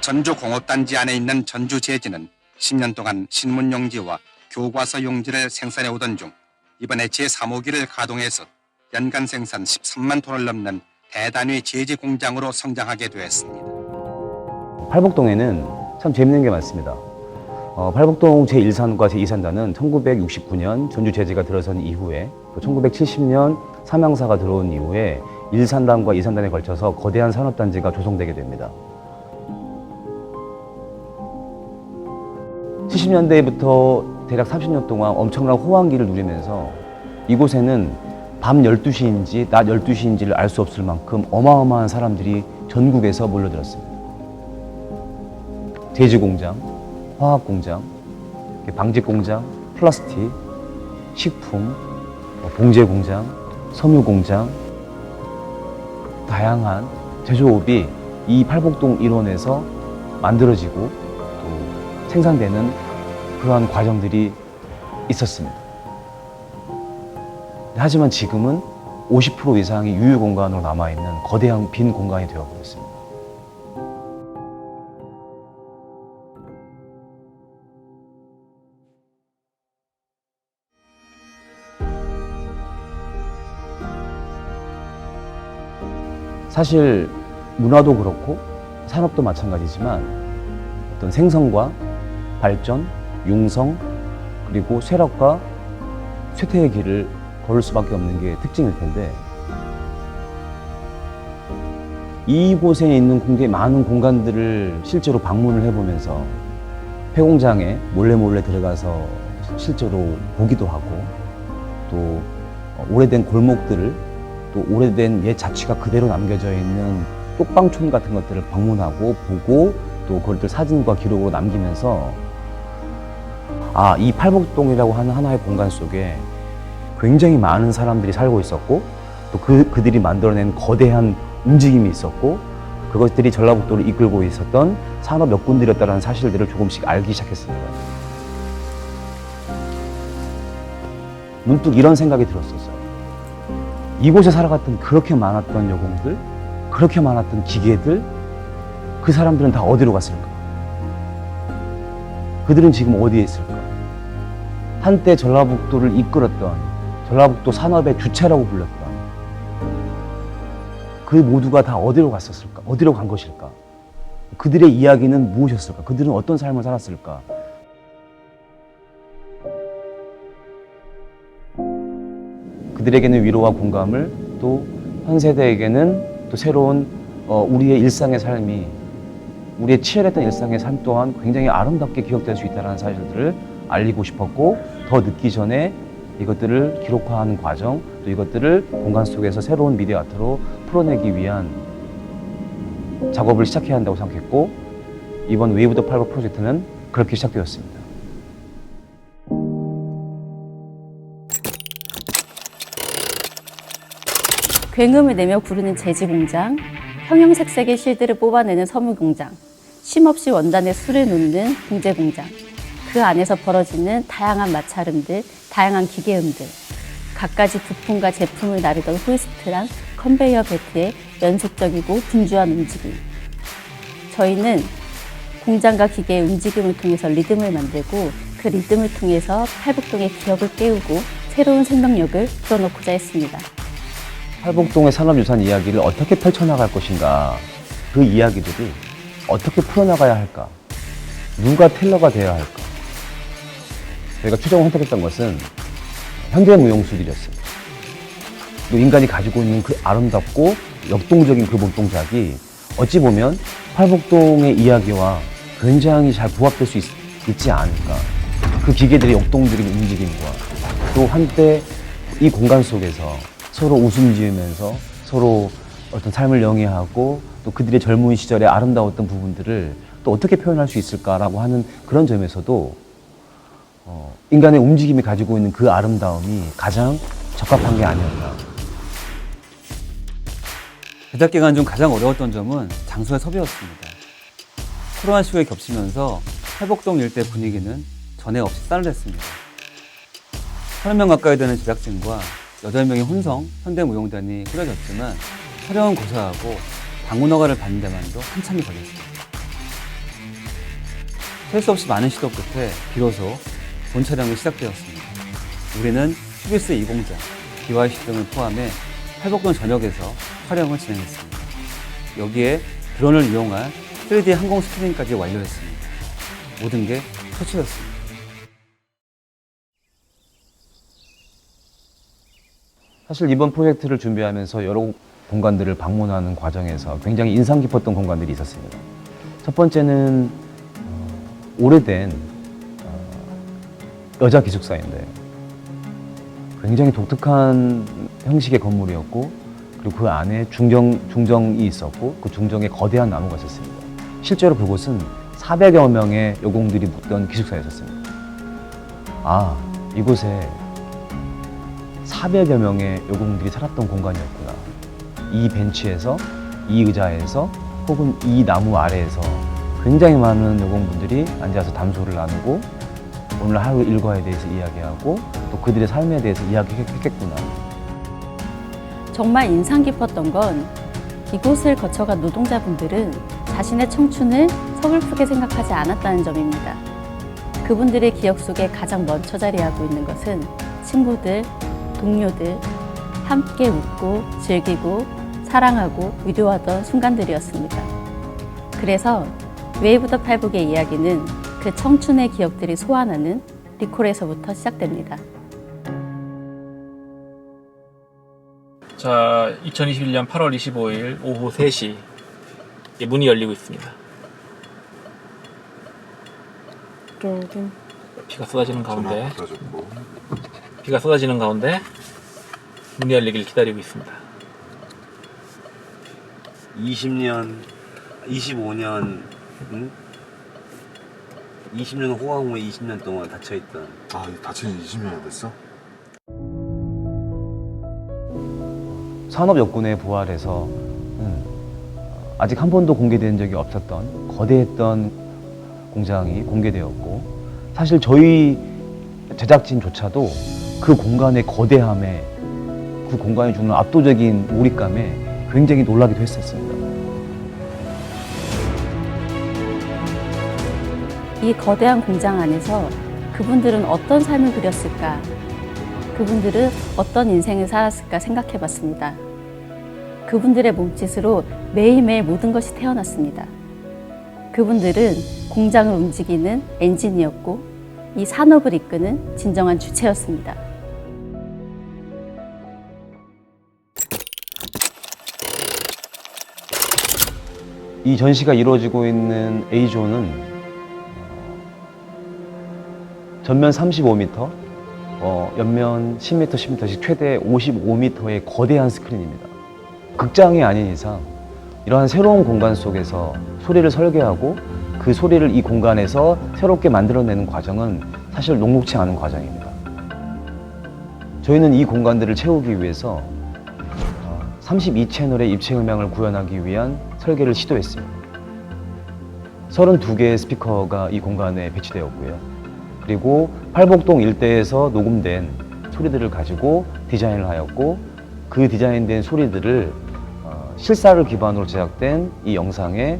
전주공업단지 안에 있는 전주제지는 10년 동안 신문용지와 교과서 용지를 생산해 오던 중 이번에 제3호기를 가동해서 연간 생산 13만 톤을 넘는 대단위 제지 공장으로 성장하게 되었습니다. 팔복동에는 참 재밌는 게 많습니다. 팔복동 제1산과 제2산단은 1969년 전주제지가 들어선 이후에 또 1970년 삼양사가 들어온 이후에 1산단과 2산단에 걸쳐서 거대한 산업단지가 조성되게 됩니다. 70년대부터 대략 30년 동안 엄청난 호황기를 누리면서 이곳에는 밤 12시인지 낮 12시인지를 알 수 없을 만큼 어마어마한 사람들이 전국에서 몰려들었습니다. 제지공장, 화학공장, 방직공장, 플라스틱, 식품, 봉제공장, 섬유공장, 다양한 제조업이 이 팔복동 일원에서 만들어지고 또 생산되는 그러한 과정들이 있었습니다. 하지만 지금은 50% 이상이 유휴공간으로 남아있는 거대한 빈 공간이 되어버렸습니다. 사실 문화도 그렇고 산업도 마찬가지지만 어떤 생성과 발전, 융성, 그리고 쇠락과 쇠퇴의 길을 걸을 수밖에 없는 게 특징일 텐데 이곳에 있는 굉장히 많은 공간들을 실제로 방문을 해보면서 폐공장에 몰래 들어가서 실제로 보기도 하고 또 오래된 골목들을 또 오래된 옛 자취가 그대로 남겨져 있는 똑방촌 같은 것들을 방문하고 보고 또 그것들 사진과 기록으로 남기면서 이 팔복동이라고 하는 하나의 공간 속에 굉장히 많은 사람들이 살고 있었고 또 그들이 만들어낸 거대한 움직임이 있었고 그것들이 전라북도를 이끌고 있었던 산업 역군들이었다는 사실들을 조금씩 알기 시작했습니다. 문득 이런 생각이 들었었어요. 이곳에 살아갔던 그렇게 많았던 여공들, 그렇게 많았던 기계들, 그 사람들은 다 어디로 갔을까? 그들은 지금 어디에 있을까? 한때 전라북도를 이끌었던 전라북도 산업의 주체라고 불렸던 그 모두가 다 어디로 갔었을까? 어디로 간 것일까? 그들의 이야기는 무엇이었을까? 그들은 어떤 삶을 살았을까? 그들에게는 위로와 공감을 또 현 세대에게는 또 새로운 우리의 일상의 삶이 우리의 치열했던 일상의 삶 또한 굉장히 아름답게 기억될 수 있다는 사실들을 알리고 싶었고 더 늦기 전에 이것들을 기록화하는 과정 또 이것들을 공간 속에서 새로운 미디어 아트로 풀어내기 위한 작업을 시작해야 한다고 생각했고 이번 웨이브 더 팔복 프로젝트는 그렇게 시작되었습니다. 굉음을 내며 부르는 제지공장, 형형색색의 실들을 뽑아내는 섬유공장, 쉼없이 원단에 술을 놓는 봉제공장, 그 안에서 벌어지는 다양한 마찰음들, 다양한 기계음들, 갖가지 부품과 제품을 나르던 호이스트랑 컨베이어 벨트의 연속적이고 분주한 움직임. 저희는 공장과 기계의 움직임을 통해서 리듬을 만들고 그 리듬을 통해서 팔복동의 기억을 깨우고 새로운 생명력을 불어넣고자 했습니다. 팔복동의 산업유산 이야기를 어떻게 펼쳐나갈 것인가, 그 이야기들이 어떻게 풀어나가야 할까, 누가 텔러가 되어야 할까. 저희가 최종을 선택했던 것은 현대무용술이었습니다. 또 인간이 가지고 있는 그 아름답고 역동적인 그 몸동작이 어찌 보면 팔복동의 이야기와 굉장히 잘 부합될 수 있지 않을까. 그 기계들의 역동적인 움직임과 또 한때 이 공간 속에서 서로 웃음 지으면서 서로 어떤 삶을 영위하고 또 그들의 젊은 시절의 아름다웠던 부분들을 또 어떻게 표현할 수 있을까라고 하는 그런 점에서도 인간의 움직임이 가지고 있는 그 아름다움이 가장 적합한 게 아니었나. 제작 기간 중 가장 어려웠던 점은 장소의 섭외였습니다. 코로나 시국에 겹치면서 팔복동 일대 분위기는 전에 없이 싸늘했습니다. 30명 가까이 되는 제작진과 8명의 혼성 현대무용단이 꾸려졌지만 촬영은 고사하고 방문 허가를 받는 데만도 한참이 걸렸습니다. 셀 수 없이 많은 시도 끝에 비로소 본 촬영이 시작되었습니다. 우리는 휴비스 2공장, BYC 등을 포함해 팔복동 전역에서 촬영을 진행했습니다. 여기에 드론을 이용한 3D 항공 스크린까지 완료했습니다. 모든 게 최초였습니다. 사실 이번 프로젝트를 준비하면서 여러 공간들을 방문하는 과정에서 굉장히 인상 깊었던 공간들이 있었습니다. 첫 번째는 오래된 여자 기숙사인데 굉장히 독특한 형식의 건물이었고, 그리고 그 안에 중정이 있었고, 그 중정에 거대한 나무가 있었습니다. 실제로 그곳은 400여 명의 여공들이 묵던 기숙사였었습니다. 아, 이곳에 400여 명의 여공들이 살았던 공간이었구나. 이 벤치에서, 이 의자에서, 혹은 이 나무 아래에서 굉장히 많은 여공분들이 앉아서 담소를 나누고 오늘 하루 일과에 대해서 이야기하고 또 그들의 삶에 대해서 이야기했겠구나. 정말 인상 깊었던 건 이곳을 거쳐간 노동자분들은 자신의 청춘을 서글프게 생각하지 않았다는 점입니다. 그분들의 기억 속에 가장 먼저 자리하고 있는 것은 친구들, 동료들, 함께 웃고 즐기고 사랑하고 위로하던 순간들이었습니다. 그래서 웨이브 더 팔복의 이야기는 그 청춘의 기억들이 소환하는 리콜에서부터 시작됩니다. 자, 2021년 8월 25일 오후 3시 문이 열리고 있습니다. 비가 쏟아지는 가운데 문이 열리길 기다리고 있습니다. 20년, 25년, 20년 호황 후에 20년 동안 닫혀있던. 아, 닫힌 지 20년이 됐어? 산업 여군의 부활에서 아직 한 번도 공개된 적이 없었던 거대했던 공장이 공개되었고, 사실 저희 제작진조차도 그 공간의 거대함에, 그 공간이 주는 압도적인 몰입감에 굉장히 놀라기도 했었습니다. 이 거대한 공장 안에서 그분들은 어떤 삶을 그렸을까? 그분들은 어떤 인생을 살았을까 생각해 봤습니다. 그분들의 몸짓으로 매일매일 모든 것이 태어났습니다. 그분들은 공장을 움직이는 엔진이었고 이 산업을 이끄는 진정한 주체였습니다. 이 전시가 이루어지고 있는 A존은 전면 35m, 옆면 10m, 10m씩 최대 55m의 거대한 스크린입니다. 극장이 아닌 이상 이러한 새로운 공간 속에서 소리를 설계하고 그 소리를 이 공간에서 새롭게 만들어내는 과정은 사실 녹록치 않은 과정입니다. 저희는 이 공간들을 채우기 위해서 32채널의 입체 음향을 구현하기 위한 설계를 시도했습니다. 32개의 스피커가 이 공간에 배치되었고요. 그리고 팔복동 일대에서 녹음된 소리들을 가지고 디자인을 하였고, 그 디자인된 소리들을 실사를 기반으로 제작된 이 영상에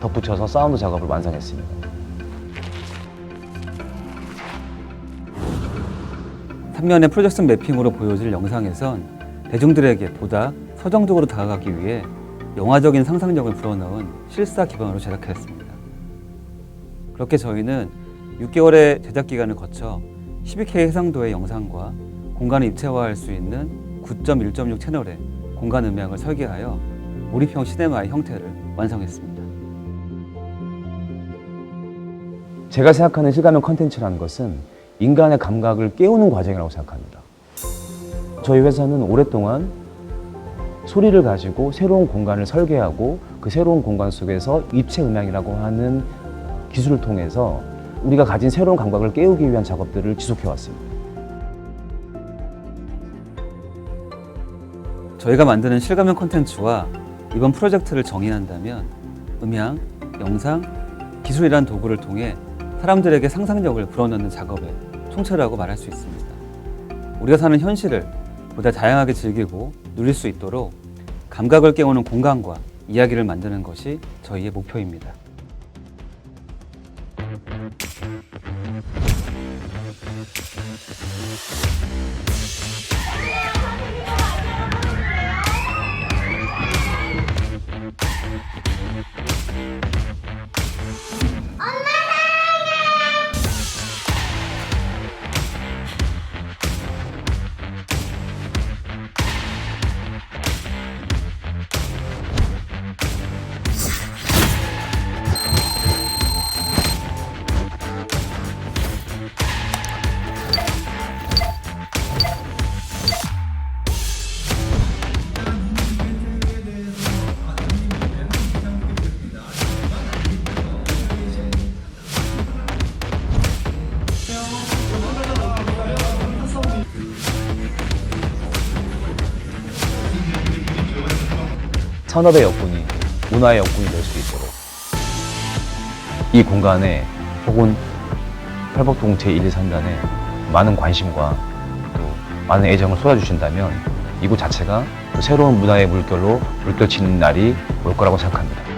덧붙여서 사운드 작업을 완성했습니다. 삼년의 프로젝션 매핑으로 보여질 영상에선 대중들에게 보다 서정적으로 다가가기 위해 영화적인 상상력을 불어넣은 실사 기반으로 제작했습니다. 그렇게 저희는 6개월의 제작 기간을 거쳐 12K 해상도의 영상과 공간을 입체화할 수 있는 9.1.6 채널의 공간 음향을 설계하여 몰입형 시네마의 형태를 완성했습니다. 제가 생각하는 실감형 컨텐츠라는 것은 인간의 감각을 깨우는 과정이라고 생각합니다. 저희 회사는 오랫동안 소리를 가지고 새로운 공간을 설계하고 그 새로운 공간 속에서 입체 음향이라고 하는 기술을 통해서 우리가 가진 새로운 감각을 깨우기 위한 작업들을 지속해왔습니다. 저희가 만드는 실감형 콘텐츠와 이번 프로젝트를 정의한다면 음향, 영상, 기술이란 도구를 통해 사람들에게 상상력을 불어넣는 작업의 총체라고 말할 수 있습니다. 우리가 사는 현실을 보다 다양하게 즐기고 누릴 수 있도록 감각을 깨우는 공간과 이야기를 만드는 것이 저희의 목표입니다. 산업의 여건이 문화의 여건이 될 수 있도록 이 공간에 혹은 팔복동 제1-3단에 많은 관심과 또 많은 애정을 쏟아주신다면 이곳 자체가 또 새로운 문화의 물결로 물결치는 날이 올 거라고 생각합니다.